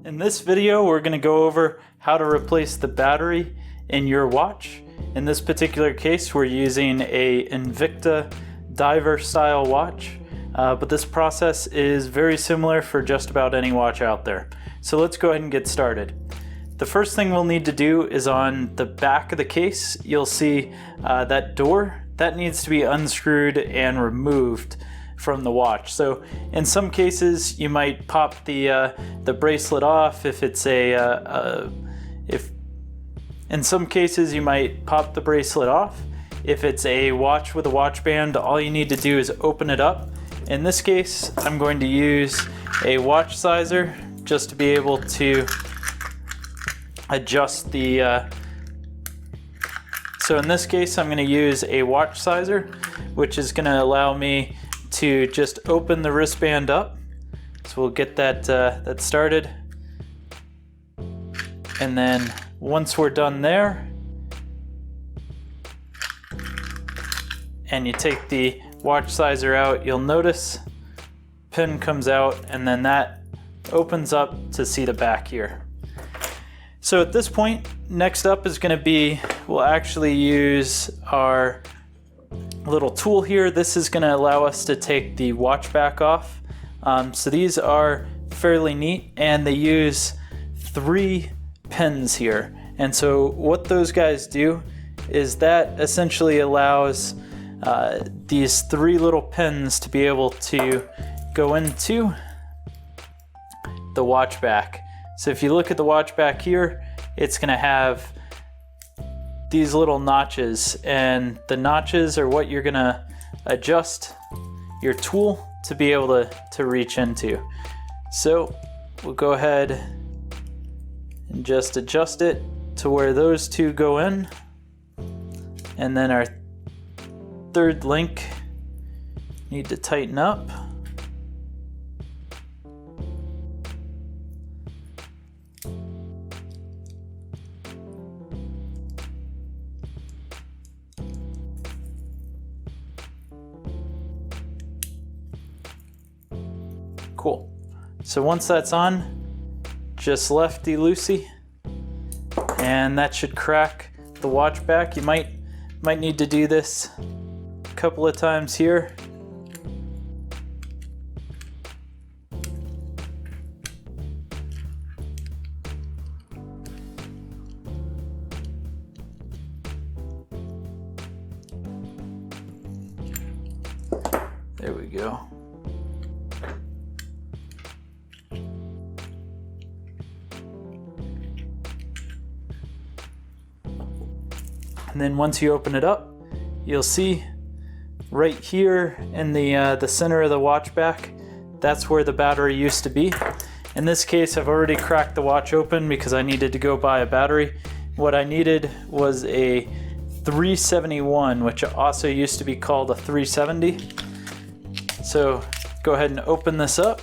In this video, we're going to go over how to replace the battery in your watch. In this particular case, we're using a Invicta diver style watch, but this process is very similar for just about any watch out there. So let's go ahead and get started. The first thing we'll need to do is on the back of the case, you'll see that door that needs to be unscrewed and removed from the watch. So in some cases you might pop the bracelet off. In some cases you might pop the bracelet off. If it's a watch with a watch band, all you need to do is open it up. In this case, I'm going to use a watch sizer just to be able to adjust the so in this case I'm going to use a watch sizer, which is going to allow me to just open the wristband up. So we'll get that started, and then once we're done there, and you take the watch sizer out, you'll notice pin comes out, and then that opens up to see the back here. So at this point, next up is going to be, we'll actually use our little tool here. This is going to allow us to take the watch back off. So these are fairly neat, and they use 3 pins here. And so what those guys do is that essentially allows these 3 little pins to be able to go into the watch back. So if you look at the watch back here, it's going to have these little notches, and the notches are what you're going to adjust your tool to be able to reach into. So we'll go ahead and just adjust it to where those 2 go in, and then our 3rd link need to tighten up. Cool. So once that's on, just lefty-loosey, and that should crack the watch back. You might need to do this a couple of times here. There we go. And then once you open it up, you'll see right here in the center of the watch back, that's where the battery used to be. In this case, I've already cracked the watch open because I needed to go buy a battery. What I needed was a 371, which also used to be called a 370. So go ahead and open this up.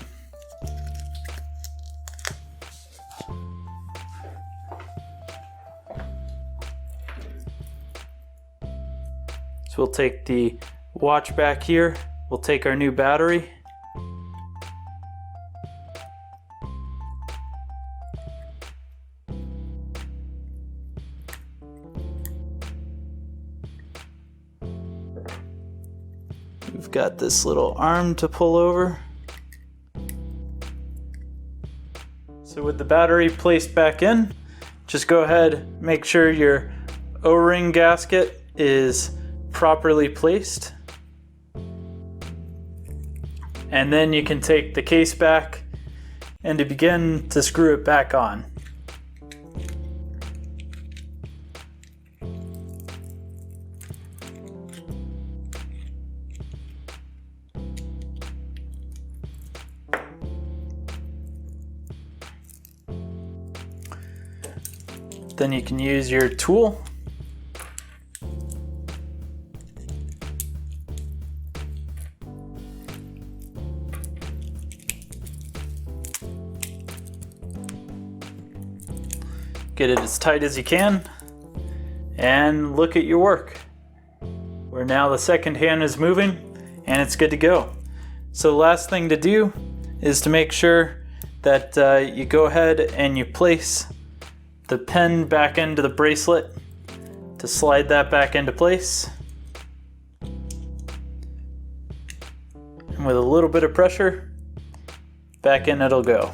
So we'll take the watch back here, we'll take our new battery, we've got this little arm to pull over. So with the battery placed back in, just go ahead, make sure your O-ring gasket is properly placed, and then you can take the case back and to begin to screw it back on. Then you can use your tool . Get it as tight as you can, and look at your work. Where now the second hand is moving and it's good to go. So the last thing to do is to make sure that you go ahead and you place the pin back into the bracelet to slide that back into place. And with a little bit of pressure, back in it'll go.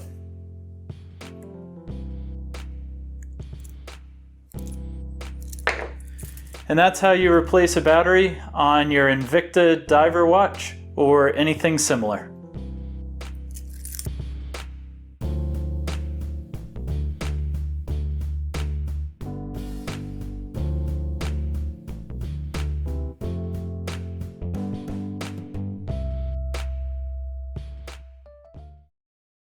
And that's how you replace a battery on your Invicta diver watch or anything similar.